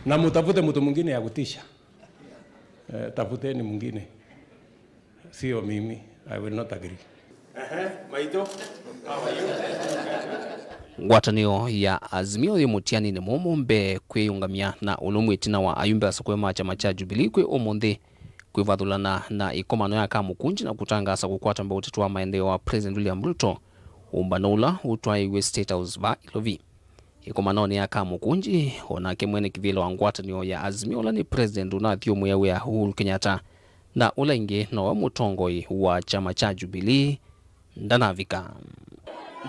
Na mtafute mtu mwingine ya kutisha. Tafuteni mwingine. Sio mimi. I will not agree. Maito. Ngwatanio ya Azimio ya mutiani ni momombe kweyungamia na ulumwetina wa ayumbe asakwema chama cha Jubilee kwe omonde kwivathulana na ikomano ya kamukunji na kutangasa kukwata mba utatu wa maendeleo wa President William Ruto umbanoula utwaiwe State House ba ilovi. Ikomano ni ya kamukunji onake mwene kivilo wa ngwatanio ya Azimio la ni President Unathio Mwewe ya Uhuru Kenyatta na ulainge na wa mutongoi wa chama cha Jubilee ndanavika.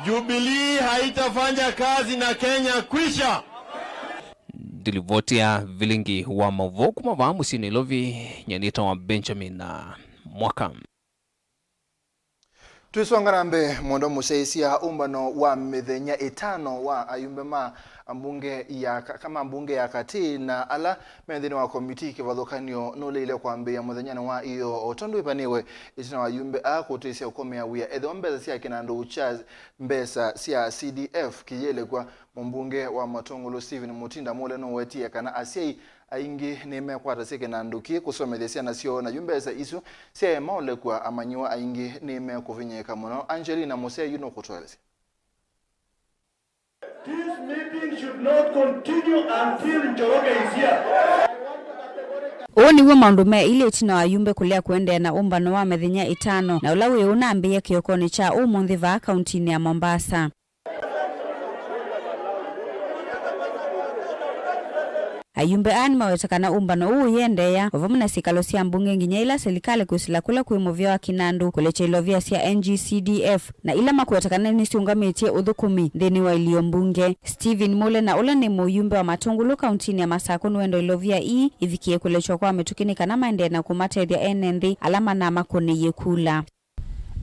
Jubilee haitafanya kazi na Kenya kwisha. Dilivotia Vilingi wa Mauvoo kumavaa musini lovi nyanita wa Benjamin na mwaka. Tuisongarambe mondo museisia umbano wa mithenya 5 wa ayumbema mbunge ya kati na ala mendhini wa komiti kivathukanio nule ile kwambia muthenyani wa iyo otondu ipaniwe itina wa yumbe kutesia ukomea wia edho mbesa sia kinandu uchaz mbesa sia CDF kiyele kwa mbunge wa Matongolo Stephen Mutinda mole no wetia kana asiai aingi neme kwata sike nanduki kusomethesia nasio na yumbesa isu sia maole kwa amanyiwa aingi neme kuvinyeka muno. Angelina Mose yuno kutweleza. This meeting should not continue until Njoroge is here. Oni wa maundume ile tina wa yumbe kulea kuende na umbano wa methenya 5 na ulawe unaambia kiokoni cha umundi va kauntini ya Mombasa. Ayumbe mawetakana umbano uyendeya wavamuna sikalo sia mbunge nginya ila serikali kusila kula kuimovya wa kinandu kulecha ilovya sia NGCDF na ila makuwetakana nisiungametie uthukumi dheni wa ilio mbunge. Stephen Mole na ula ni muyumbe wa Matungulu kauntini ya Masako nuendo ilovya ivikie kulechwa kwa metukinika na maende na kumatethya NND alama na makoni yekula.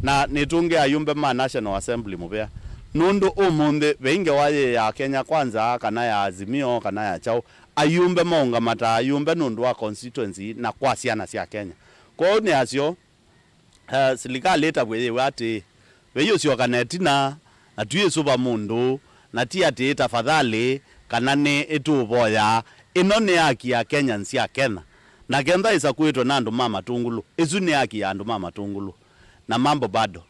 Na nitunge ayumbe ma National Assembly muvea. Nundu umundi veinge waye ya Kenya Kwanza kana ya Azimio kana ya Chao ayumbe maunga mata ayumbe nundu wa constituency na kwa siana sia Kenya. Kwa ni asio serikali etabwe wati weyo sio kanetina atuye suba mundu na tia ati tafadhali kana ne etuboya ino ne haki ya Kenya nsia Kenya na kenda isa kuitwa nandu mama tungulu isu ne haki ya andu mama tungulu na mambo bado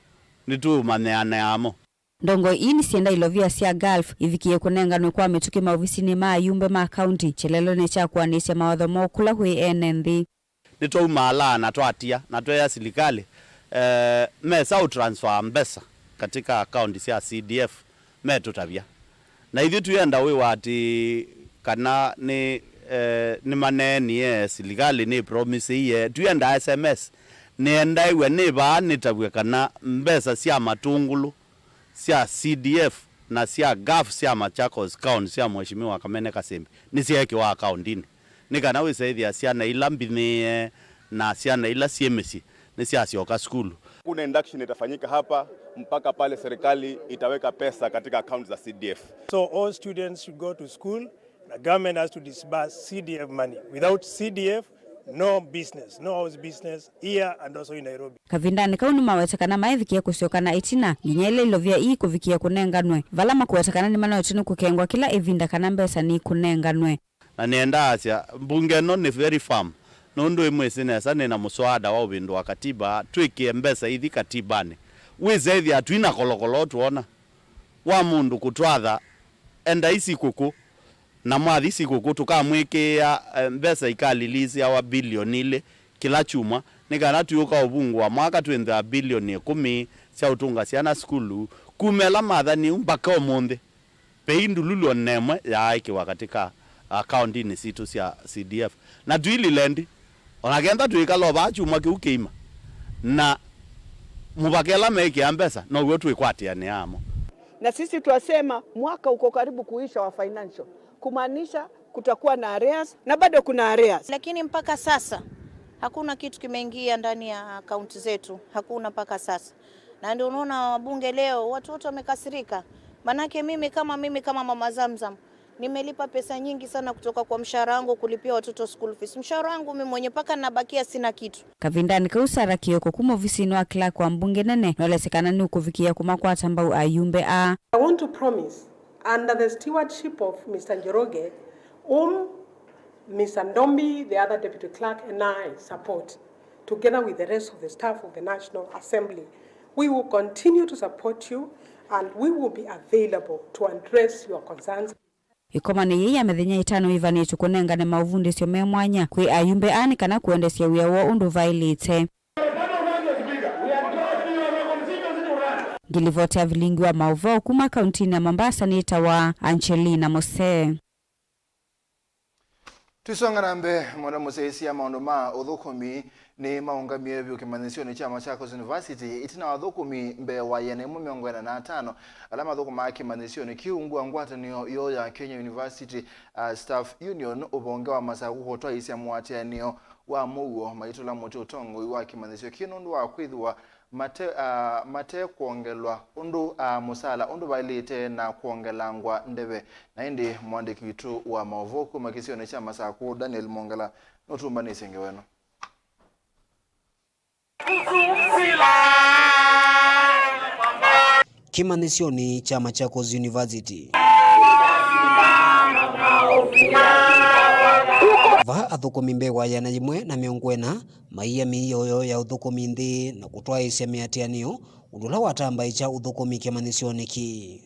nitu maneane amo. Ndongo ini sienda ilovia sia Gulf ivikie kunenganwe kwa metuki maofisini ma ayumbe ma county chelelo ne cha kuanisha mawadho mokula hui NND. Nito umala na toatia na toya serikali mesa utransfer mbesa katika account ya CDF metutavya na hivi tuyenda we wati kana ni maneni serikali ni promise ye tuyenda SMS nienda iwe ni ba nitavya kana mbesa sia Matungulu sia CDF na sia GAF sia Machakos County sia Mheshimiwa Kamene Kasembe ni sia ki wa accountini nikana we saidi sia na ila mbine na sia na ila CMC ni sia sioka school. Kuna induction itafanyika hapa mpaka pale serikali itaweka pesa katika account za CDF. So all students should go to school. The government has to disburse CDF money. Without CDF, no business, no house business here and also in Nairobi. Kavindani kaunu mawetakana maevikia kusiokana itina ginyele ilovya kuvikia kunenganwe valama kuwetakana ni mana utinu kukengwa kila evinda kanambesa ni kunenganwe na nienda asia mbunge no ni very firm nundu imwesine sana na muswada wa ubindu wa katiba tuikie mbesa ithi katibani wizethi atuina kolokolo tuona wa mundu kutwatha enda isi kuku na mwathi isi kuku tukamwikia mbesa ikalilisi ya wa bilioni ile kila chuma nikana tuyuka ubungu wa mwaka tuenda bilioni 10 cia utunga ciana skulu kumela mathani mpaka omonde peindu lulu onemwe ya ikiwa katika account ni situ cia CDF na tuili lendi onagenda tuikalo ba chuma kiukeima na mubakela meke ambesa na uwe tuikwatia ni amo. Na sisi tuasema mwaka uko karibu kuisha wa financial kumaanisha kutakuwa na arrears na bado kuna arrears, lakini mpaka sasa hakuna kitu kimeingia ndani ya akaunti zetu, hakuna mpaka sasa. Na ndio unaona wabunge leo watu wote wamekasirika. Manake mimi kama mama Zamzam nimelipa pesa nyingi sana kutoka kwa mshahara wangu kulipia watoto school fees. Mshahara wangu mimi mwenye paka nabakia sina kitu. Kavindani kausara kioko kuma ofisini wa clerk wa mbunge nene nolesekana ni ukuvikia kumakwa tambau ayumbe a. I want to promise under the stewardship of Mr. Njoroge Ms. Ndombi, the other deputy clerk, and I support, together with the rest of the staff of the National Assembly. We will continue to support you and we will be available to address your concerns. Ikomano yeye amethenya itano ivanitu kunengane Mauvoo sio memwanya kwi ayumbe ani kana kuendesia wia wo undu vailite. Ngilivotea Vilingi wa Mauvoo kuma kaunti ya Mombasa ni itawa Angelina Mose. Tusonga nambe mwanda Mose maondo ma udhukumi ni maungamie vyo kimanisioni cha Machakos University itina wadhukumi mbe wa yanemu miongwena na 5 alama udhukuma kimanisioni kiungu angwata niyo yo ya Kenya University Staff Union ubongewa masaku kutoa isi ya muatia niyo wa Mauvoo maitula moto utongo iwa kimanisio kinundu wa kuidhua mate kuongelwa undu musala undu bailite na kuongelangwa ndebe na indi mwandiki witu wa Mauvoo kuma kisioni cha masaku Daniel Mongela notumbani sengeweno. Kimanisioni cha Machakos University va athukumi mbewa yana imwe na miongwena maiya miyoyo ya uthukumi nthi na kutoa isia miatianio undula watamba icha uthukumi kimanisioni ki.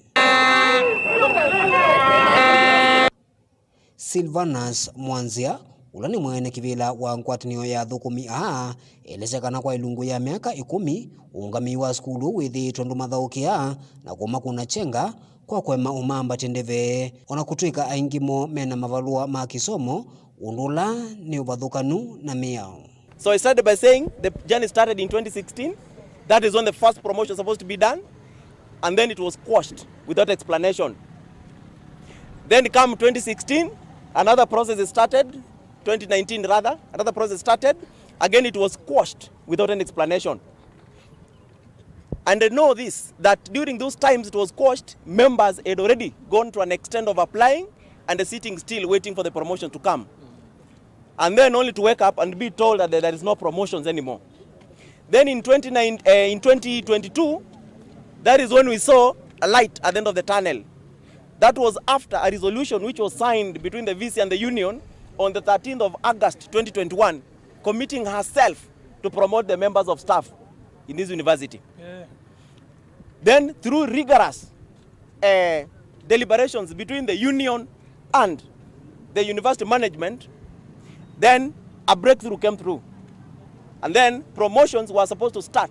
Silvanus Mwanzia ulani mwene kivila wa ngwatanio ya thukumi elezekana kwa ilungu ya miaka 10 ungami wa skulu withi tondu mathaukia na kuma kuna chenga kwa kwema umamba tendeve ona kutwika aingimo mena mavalua ma kisomo undula ni ubathukanu na miao. So I started by saying the journey started in 2016. That is when the first promotion was supposed to be done, and then it was quashed without explanation. Then come 2016, another process started. 2019 rather, another process started. Again, it was quashed without an explanation. And I know this, that during those times it was quashed, members had already gone to an extent of applying and sitting still waiting for the promotion to come. And then only to wake up and be told that there is no promotions anymore. Then in 2022, that is when we saw a light at the end of the tunnel. That was after a resolution which was signed between the VC and the union on the 13th of August 2021, committing herself to promote the members of staff in this university. Yeah. Then through rigorous deliberations between the union and the university management, then a breakthrough came through. And then promotions were supposed to start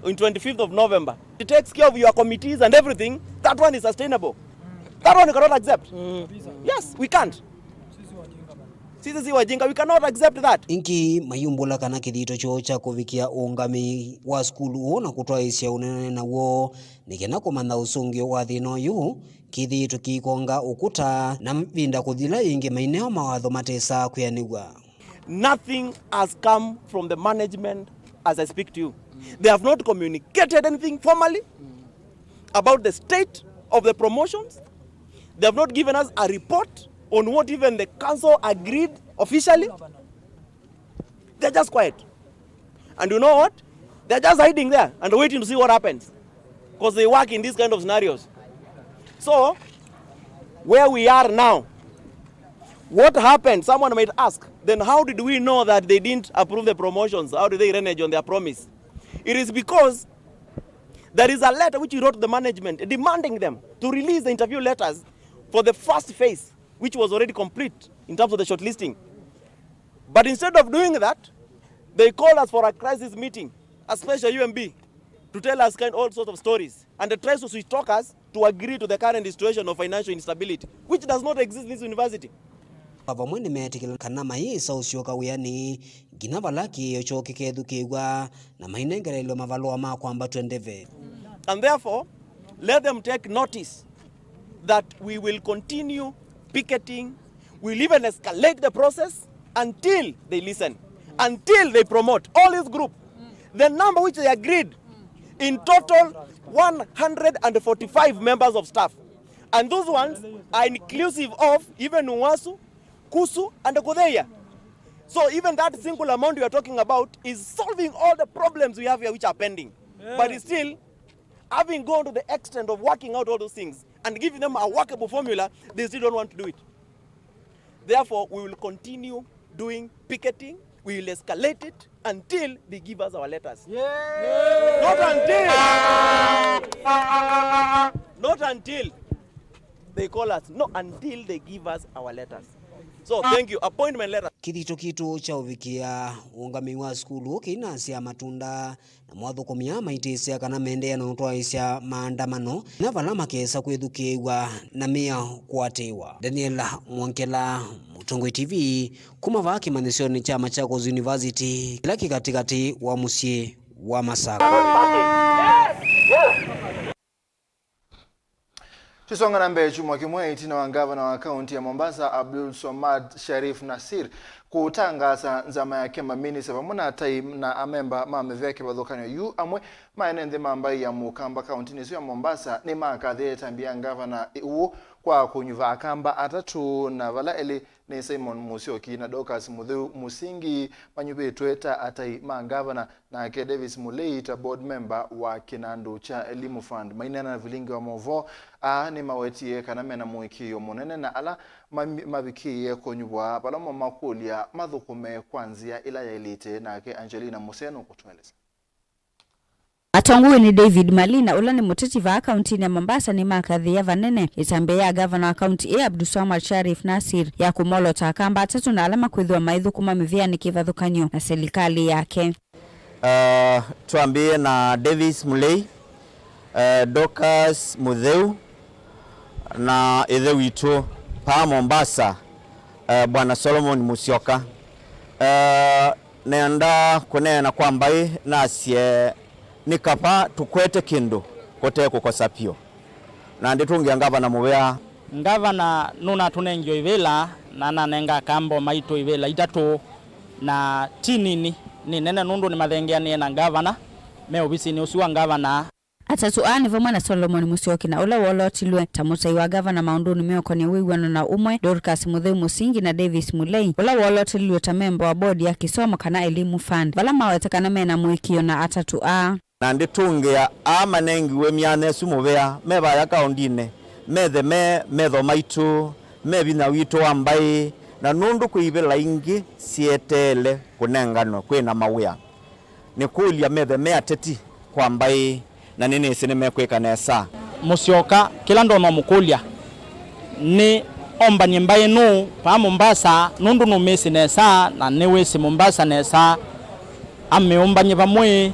on 25th of November. It takes care of your committees and everything. That one is sustainable. That one you cannot accept. Yes, we can't. Sisi wajinga, we cannot accept that. Inki mayumbula kana kidito cho cha kuvikia ungami wa skulu na kutoa isia unene na wo nikena komanda usungio wa thino yu kidito kikonga ukuta na mpinda kuthila ingi maineo mawatho matesa kuyanigwa. Nothing has come from the management as I speak to you. They have not communicated anything formally about the state of the promotions. They have not given us a report on what even the council agreed officially. They're just quiet. And you know what? They're just hiding there and waiting to see what happens. Because they work in these kind of scenarios. So, where we are now, what happened? Someone might ask, then how did we know that they didn't approve the promotions? How did they renege on their promise? It is because there is a letter which we wrote to the management demanding them to release the interview letters for the first phase, which was already complete in terms of the shortlisting. But instead of doing that, they called us for a crisis meeting, a special UMB, to tell us all sorts of stories. And they tried to switch talk us to agree to the current situation of financial instability, which does not exist in this university. Pavamwene metikila kana maisa usioka uyani gina valaki yochoke kedu kiwa na mainengere ilo mavaloa makwamba tuendeve. And therefore, let them take notice that we will continue picketing, we'll even escalate the process until they listen, until they promote all this group. The number which they agreed, in total 145 members of staff. And those ones are inclusive of even Nuwasu, Kusu, and Kodeya. So even that single amount we are talking about is solving all the problems we have here which are pending. Yeah. But it's still, having gone to the extent of working out all those things and giving them a workable formula, they still don't want to do it. Therefore, we will continue doing picketing. We will escalate it until they give us our letters. Not until they call us. No, until they give us our letters. So thank you. Appointment letter. Kitu cha uvikia ungami wa skulu kinasia matunda na mwathukumia maitisia kana mendea na utwaisya maandamano na valama kesa kwithukiwa na mia kwatewa. Daniel Mwankela, Mutongwe TV, kumava kimanisioni cha Machakos University kila katikati wa musie wa Masaka. Tusonga na mbele chumwa kimweti na gavana wa kaunti ya Mombasa Abdul Somad Sharif Nasir kutangaza nzama yake maminisa pamona time na amemba mameveke badhokano yu amwe maenende mambai ya mukamba kaunti nisu ya Mombasa ni makadhe tambia gavana uo kwa kunyuva akamba atatu na vala eli ni Simon Musioki na Dokas Musingi manyubetweta atai gavana na ke Davis Muleita board member wa Kinandu cha Elimu Fund mainena na Vilingi wa Mauvoo ni mawetie kana mena muikiyo munene na ala mabikiye konyubwa palamo makulia madhukume kwanzia ila ya elite na ke Angelina Museno kutueleza. Atonguwe ni David Malina ula ni muteti va akaunti ya Mombasa ni makadhi ya vanene itambe ya gavana akaunti ya Abdul Somad Sharif Nasir ya kumolo takamba atatu na alama kwithwa maidhu kumamivia ni kivadhukanyo na serikali yake. Tuambie na Davis Mulei, Dokas Mutheu na Edhe Wito pa Mombasa, Bwana Solomon Musioka. Neanda kunena kwamba nasie nikapa tukwete kindu kote kukosapio na nditungia gavana muwea gavana nuna tunengyo ivela na nanenga kambo maito ivela itatu na tinini ni nene nundu ni mathengeanie na gavana me obisi ni usiwa gavana atatu ani vamwe na Solomon Musioki na ula wolotilwe tamutai wa gavana maunduni meoko ni wiwano na umwe Dorcas Mutheu Musingi na Davis Mulei ula wolotilwe tamembo wa bodi ya kisomo kana Elimu Fund vala mawetekana mena muikio na atatu na nditungia amanengi we miane sumuvea meba ya kaundine metho maitu mebina wito ambai na nundu kuivela ingi sietele kunengano kwina mawea nikulia me ateti kwa ambai na nini sinime kweka nesa Musioka kila ndo no mukulia ni omba nyembaye no pa Mombasa nundu no mesi nesa na newesi Mombasa nesa ameomba nyevamwe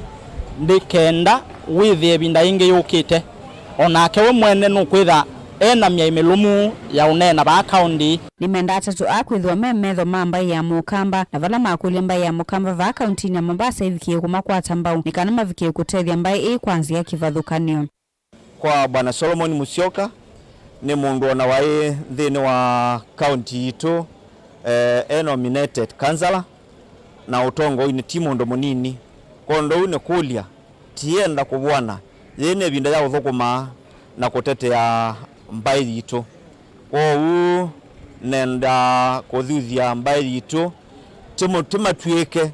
ndikenda withie binda ingi yukite onake we mwene no kwitha ena mia imelumu ya unena ba akaunti nimenda atatu akwithwa memetho mambai ya mukamba na vala makulia mbai ya mukamba va akaunti ya Mombasa ivikie kumakwata mbau nikana mavikie kutethia mbai kwanzia kivadhukanio kwa Bwana Solomon Musioka ni mundu ona wai thini wa kaunti itu nominated councillor na utongo ini timundu munini kondo une kulia tienda kubwana yene binda ya uthukuma na kutetea mbai yitu ou nenda kuthuthia mbai yitu timatwike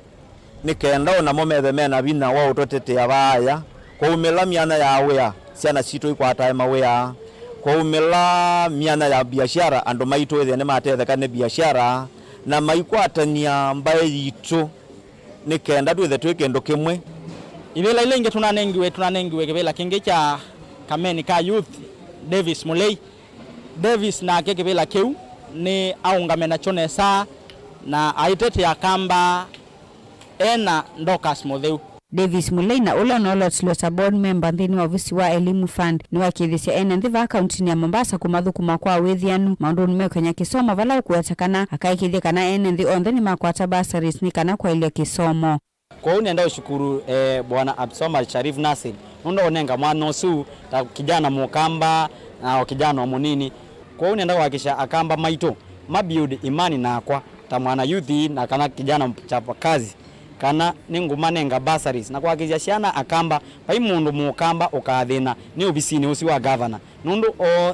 nikenda ona momethe mena bina wa utotetea baya kwa umela miana ya wea ciana citu ikwata mawea kwa umela miana ya biashara ando maitu ethene matethekane biashara na maikwatania mbai yitu nikenda twethe twikendo kimwe ivela ile inge tunanengiwe kivela kingi cha kameni ka youth Davis Mulei Davis na kivela keu ni aungamena chonesa na aitete ya kamba ena Dokas Mutheu Davis Mulei na ula nolotilwa board member ndini wa ofisi wa Elimu Fund ni wakithisia ena ndiva akaunti ya Mombasa kumathukuma kwa withianu maundu nimekanya kisoma vala kuatakana akaikithia kana ena ndi ondeni makwata bursaries ni kana kwa ile kisomo kwa uni enda ushukuru Bwana Abdul Somad Sharif Nasir ndo onenga mwana osu ta kijana mukamba na kijana wa munini kwa uni enda kuhakisha akamba maito mabuild imani na kwa ta mwana youth na kana kijana mchapa kazi kana ningumanenga bursaries na kuhakisha shana akamba pai mundu mukamba ukathina ni obisini usi wa governor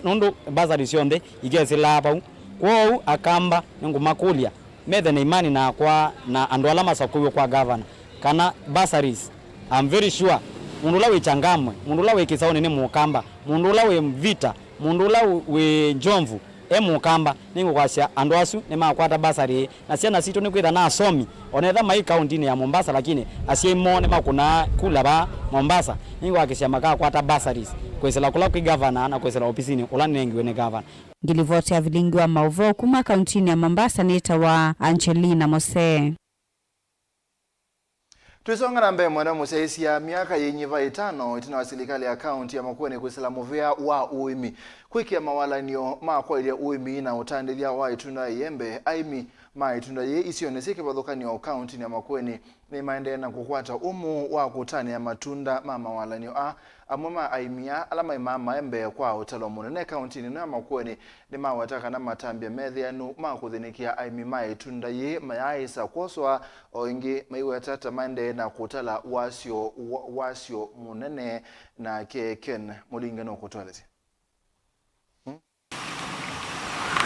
nundu bursaries yonde igesila pau kwa akamba ningumakulia methe na imani na kwa na andu alama sakuwe kwa governor kana bursaries I'm very sure mundu lawe changamwe mundu lawe kisaone ni mukamba mundu lawe mvita mundu lawe njomvu mukamba ningo kwasya andu asu ni makwata basari na ciana citu ni kwitha na asomi onetha mai county ya Mombasa lakini asie mone makuna kula ba Mombasa ningo akisya makakwata basaries kwesela kula kwa governor na kwesela ofisini ulanengiwe ni governor. Ngilivoti ya Vilingi wa Mauvoo kuma kaunti ya Mombasa nita wa Angelina Mose. Tuisonga na mbele mwana Mose ya miaka yenye 5 itina serikali ya kaunti ya Makueni kwesela movea wa uimi kwiki ya mawalanio makwa ile uimi na utandilia wa itunda yembe aimi ma itunda ye isioneseke badhokani ya kaunti ya Makueni ni maendeleo na kukwata umu wa kutani ya matunda mama walanio amuma aimia alama imama embe kwa utalo munene kaunti ni ya Makueni ni mawataka na matambia medhianu makuthinikia aimi ma itunda ye mayaisa kwoswa oingi maiwetata maendeleo na kutala wasio munene na keken mulinga no kutwaleti.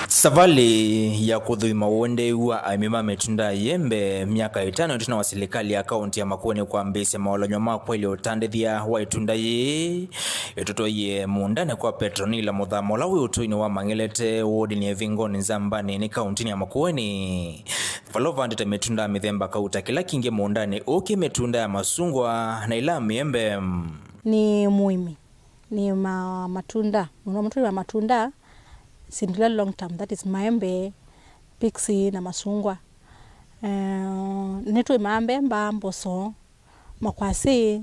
Savali ya kudhuima uonde wa aimima metunda yembe miaka 5 tuna wa serikali ya kaunti ya Makueni kwa mbese maolonyo makwa ile utandithia wa itunda ye itoto ye mundane kwa Petronila muthamola we utuini wa mangelete wodi ni vingoni Zambani ni kaunti ya Makueni falova ndete metunda mithemba kauta kila kinge mundane oke metunda ya masungwa na ila miembe ni muimi ni matunda wa matunda sindula long term, that is maembe, pixie na masungwa. Nitu maembe mba mboso makwasi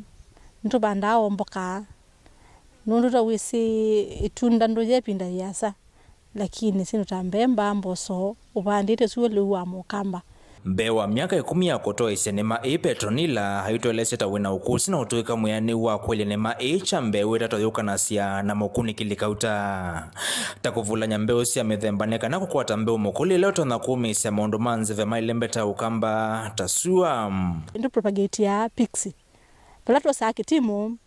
nitu bandao mboka nundu wisi itunda ndoje pinda yasa lakini sinu tambemba mboso ubandite suwe wa mukamba. Mbewa miaka 10 ya kotoa isenema Petronila haitoleseta wina ukusi na utuika muyani wa kweli nema chambewe tatoyuka nasia na mokuni kilikauta. Takuvulanya mbeo siya mithembaneka na kukwata mbeo mokuli leo tona kumi siya maundu manzive mailembeta ukamba tasua. Ndu propagate ya pixie. Palato sa akitimu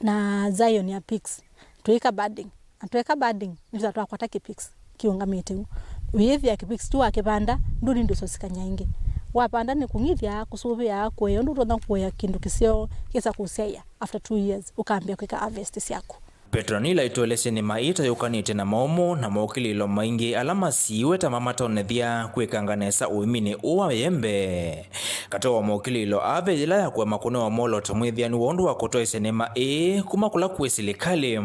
na Zion ya pixie. Tuika budding. Tuika budding. Nisa tuwa kwa taki pixie. Kiunga mitimu. Uyethia kipix tu akipanda nduri ndo sosikanya ingi wapanda ni kungithia kusubia kweyo ndo ndo kweya kindu kisio kisa kuseya after 2 years ukambia kwika harvest yako. Petronila itolese ni maita yukanite na momo na mokililo maingi alama siweta mama tonethia kwekanganesa uimini uwa yembe katoa mokililo ave ila ya kwa makune wa molo tomwithia ni wondu wa kutoa isenema kuma kula kweserikali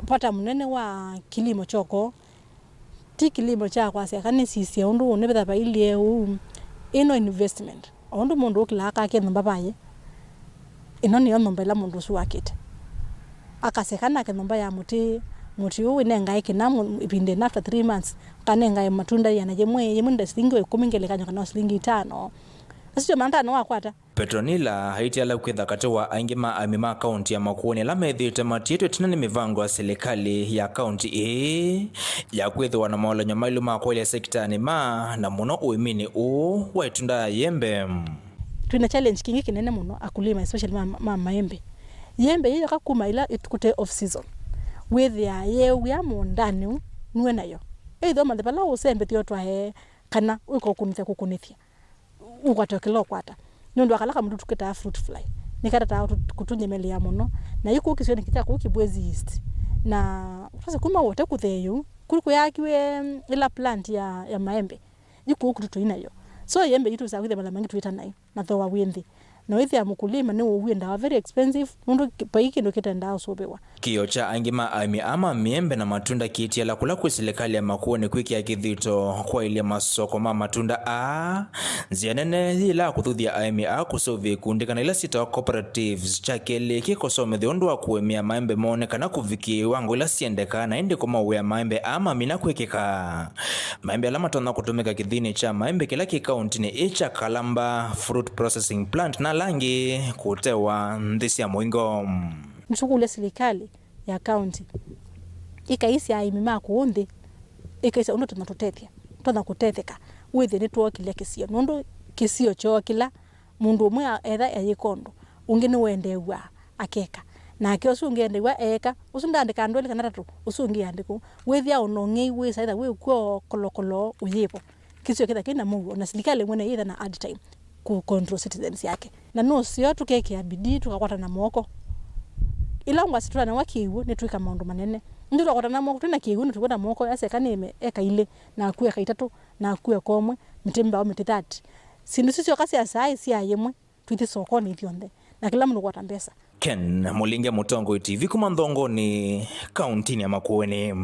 pata munene wa kilimo choko ti kilimo cha kwasya kanisisi undu unebetha bailie ino investment undu mundu ukilaka ke nomba baye ino niyo nomba ila mundu suwakite akasekana ke nomba ya muti uwinenga ikinamu ipinde after 3 months kanenga matunda yanaje yemunda silingi 10 ngelekanya kana silingi 5 asio manta no akwata. Petronila haiti ala kwitha katoa aingima amima kaunti ya Makueni la methite matieto tina ni mivango ya serikali ya kaunti ya kwitha na maolonyo mailu makwa ile sekta ni na muno uimini wa itunda yembe. Tuna challenge kingi kinene muno akulima especially maembe. Yembe hiyo kakuma ila itukute off season. Wethia ya mundani nuwe nayo. Eitho mathepala usembe tio twa kana uko kukunithia. Ukwatokelo kwata nundu akalaka mtu tuketa fruit fly nikata kutunyemelea muno na yuko ukisio nikita kukibwezi east na sasa kuma wote kutheyu kuliko yakiwe ila plant ya maembe yuko ukututoina yo so yembe yitu za kwithe mala mangi tuita nai na thowa windi na withi ya mukulima ni uwinda very expensive nundu paiki ndo kitenda usobewa kiocha angima aimi ama miembe na matunda kitia la kula kwa serikali ya Makueni kwiki ya kithito kwa ile masoko matunda zianene ila kuthuthia aimi kusovi kundikana ila sita cooperatives chakele kikosome thiondu wa kuemia maembe mone kana kuviki wangu ila siendeka na indi kuma uya maembe ama mina kwekeka maembe alama tona kutumika kithini cha maembe kila kikaunti ni icha Kalamba Fruit Processing Plant na langi kutewa ndisi ya mwingo. Mshukule serikali ya county ikaisi aimima kuundi ikaisi undo tunatutethia tuna kutetheka withi ni tuo kile kisio nundu kisio cho kila mundu umwe etha eyikondo ungi ni wendewa akeka na akio sungi endewa eka usundandika ndwele kana tatu usungi andiko withi ya unongi we saitha we uko kolokolo uyipo kisio kitha kina Mungu na serikali mwene either na add time ku control citizens yake na no sio tukeke ya bidii tukakwata na moko ila ngwa situra na wakiwu ni tuika maundu manene Ndio kwa na moko tena kigu ndio na moko ase kanime eka ile na akue eka 3 na akue komwe mitemba au mititati. Sindu sisi wakasi asai si ayemwe twiti sokoni ithionde na kila mtu kwata pesa. Ken Mulinge Mutongo TV kumandongo ni kaunti ya Makueni.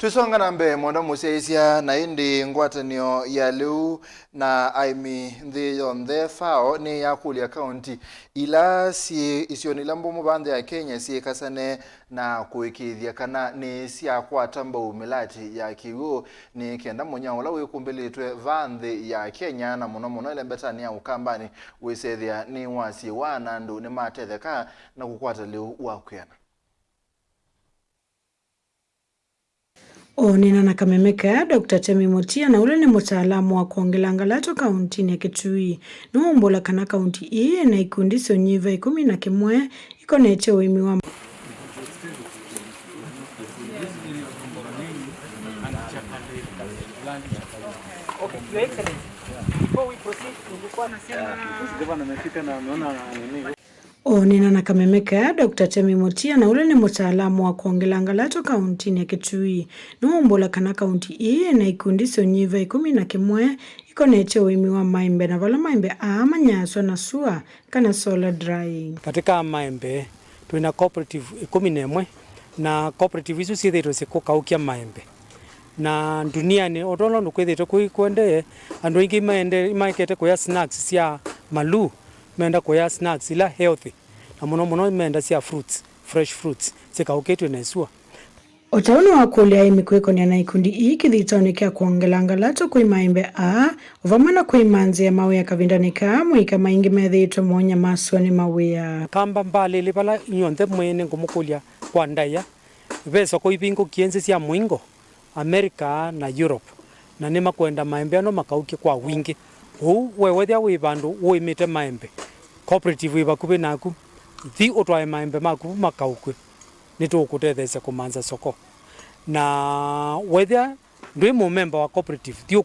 Tusonga nambe mondo museisia na indi ngwatanio ya liu na aimi nthi yonthe fao ni ya kulia kaunti ila si isioni lambo mubande ya Kenya si kasane na kuikithia kana ni sia kwata mbau milati ya kiwu ni kenda munya ula wikumbilitwe vanthi ya Kenya na muno ile mbetani ya ukambani wisethia ni wasi wana ndu ni matetheka na kukwata liu wakuyana. Onena na kamemeka Dr. Temi Motia na ule ni mtaalamu wa kuongela ngalato kaunti ya Kitui. Nuombola kana kaunti hii na ikundisho nyiva 11 iko na eche uimi wa Onena na kamemeka Dr. Temi Motia na ule ni mtaalamu wa kuongela ngalato kaunti ya Kitui. Nuombola kana kaunti hii na ikundisho nyiva 11 iko na eche uimi wa maembe na vala maembe amanyaswa na sua kana solar drying. Katika maembe tuina cooperative 11 na cooperative hizo sithitwe sikukaukia maembe. Na dunia ni odolo nukwithitwe kuende andu ingi maikete kuya snacks sia malu menda kuya snacks ila healthy na muno menda sia fruits fresh fruits sikauketwe na sua. Otaona wa kulia imikweko ni anaikundi iki dhitaonikea kuongela ngalato kui maembe uvamana kui manzi ya mawe ya kavindanika mwika maingi medhito monya maswa ni mawe ya kamba mbali lipala nyonde mwene ngumukulia kwa ndaya veso kwa ipingo kienzi siya mwingo Amerika na Europe na nima kuenda maembe ano makauki kwa wingi wewethia wibandu uimite maembe cooperative wibakubi naku thi utwae maembe maku makaukwe nitukutethesa kumanza soko na whether ndwi member wa cooperative thi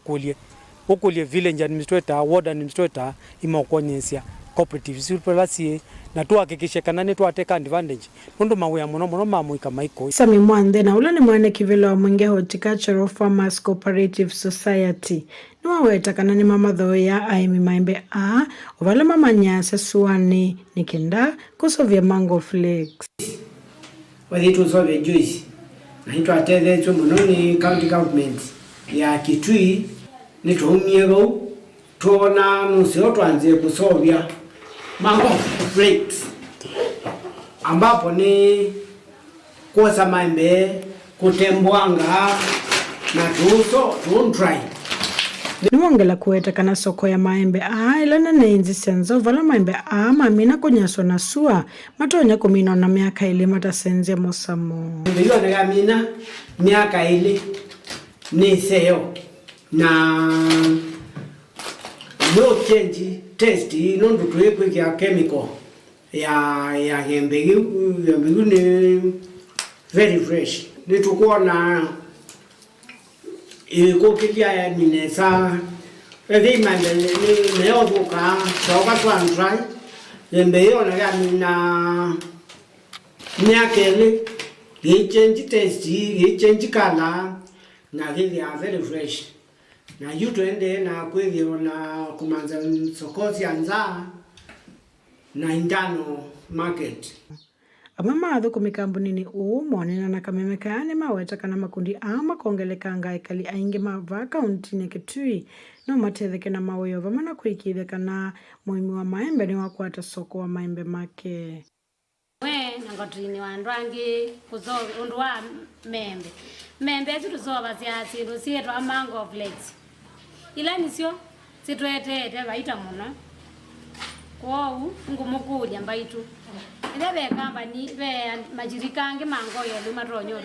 ukulie village administrator ward administrator imokonyesya cooperative superlasi na tuhakikishe kana ni twateka advantage ndo mawea muno mamuika maiko. Sami Mwande na ula ni mwane kivilo wa Mwenge Horticultural Farmers Cooperative Society ni waweta kana ni mama dhoya aimi maembe uvala mama nyasa suani nikenda kusovya mango flakes waditu sovya juice na hito atethecho muno ni county government ya Kitui ni tuhumiego tuona nusio tuanzie kusovya mango flakes ambapo ni kosa maembe kutembwanga na tuntrai. Niwongela kuweta kana soko ya maembe ilana na enzi senzo vala maembe mamina kunyaswa na sua matonya kumino na miaka ili matasenze mosamo. Ndiyo na gamina miaka ili ni seo na no change testi nondu tuwepo kia chemical ya yembegu ni very fresh. Nitukuwa na ikokilia ya minesa edima ni neovuka toka twantrai yembeyo na gamina nyakele change taste change color na really are very fresh na yuto ende na kweli na kumanza sokozi anza na indano market. Amama adhuku mikambunini mwanena na kamemekane maweta kana makundi kongeleka ngaikali aingi mava kaunti ya Kitui no matetheke na maweyo vamana kuikitheka na muimi wa maembe ni wakwata soko wa maembe make. Nangatrini wandwangi kuzo undwa membe zituzova ziasi rusieto mango flakes ila nisio sitwetete baita muno kwou ngumukuja mbaitu ile bekamba ni be majirikange mango yelu matonyo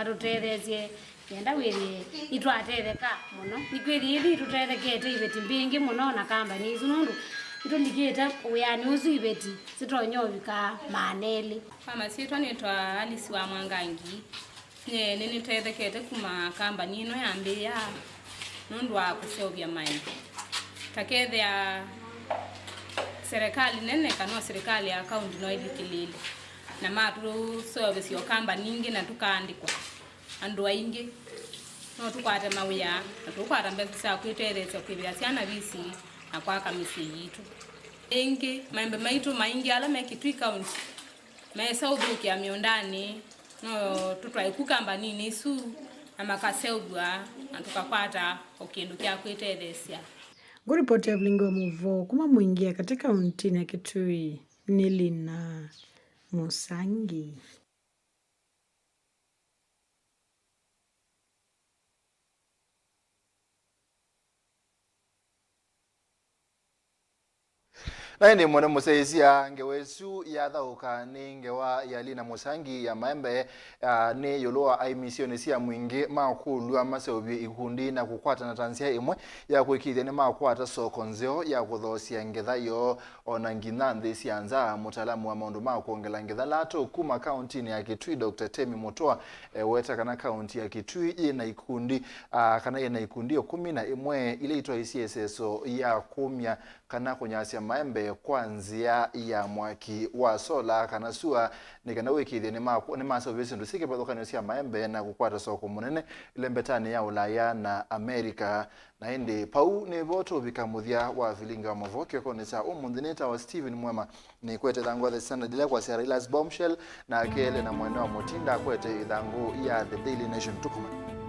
rutetheze yenda wiri itwatetheka muno nikwiri ili tutethekete ibeti mbingi muno na kamba ni zunundu itundikita uyani uzu ibeti sitonyo bika maneli kama sitwa nitwa Alice wa Mwangangi nini tethekete kuma kamba nino yambia nundu wa kusovya maembe takethea serikali nene kanwa serikali ya kaunti no idikilile na matu service yo kamba ningi na tukaandikwa andu aingi no tukwate mawia na tukwata mbesa sa kwitereza kwibya cyana bisi na kwa kamisi yitu ingi maembe maitu maingi ala mekitwi county mesa udhuki ya miondani no tutwaikukamba nini su na makaseugwa na tukakwata okindu kya kwiterezya. Guripoti ya Vilingi wa Mauvoo kuma muingia katika kaunti ya Kitui ni Lina Musangi. Naini mwana musaisia ngewesu ya dhauka ni ngewa ya Lina Musangi ya maembe ni yoloa aimisioni siya mwingi makulu ya maseobi ikundi na kukwata na tansia imwe ya kuikithia ni makwata soko nzeo ya kuthosia ngedha yo ona nginandhi sianza mutalamu wa maundu makuongela ngedha lato kuma kaunti ni ya Kitui Dr. Temi Mutoa weta kana kaunti ya Kitui ina ikundi kana ina ikundi yo 11 ile itwa ICSSO ya kumya kana kunyasya maembe kwanzia ya mwaki wa sola kana sua ni kana wikithia ni maso bisi ndusike badokano sia maembe na kukwata soko munene ile mbetani ya Ulaya na Amerika na indi pau ni voto bikamuthia wa Vilingi wa Mauvoo konesa umundineta wa Steven Mwema ni kwete thangu the Standard ile kwa Serilas Bombshell na kele na mwendo wa Mutinda kwete thangu ya The Daily Nation tukuma.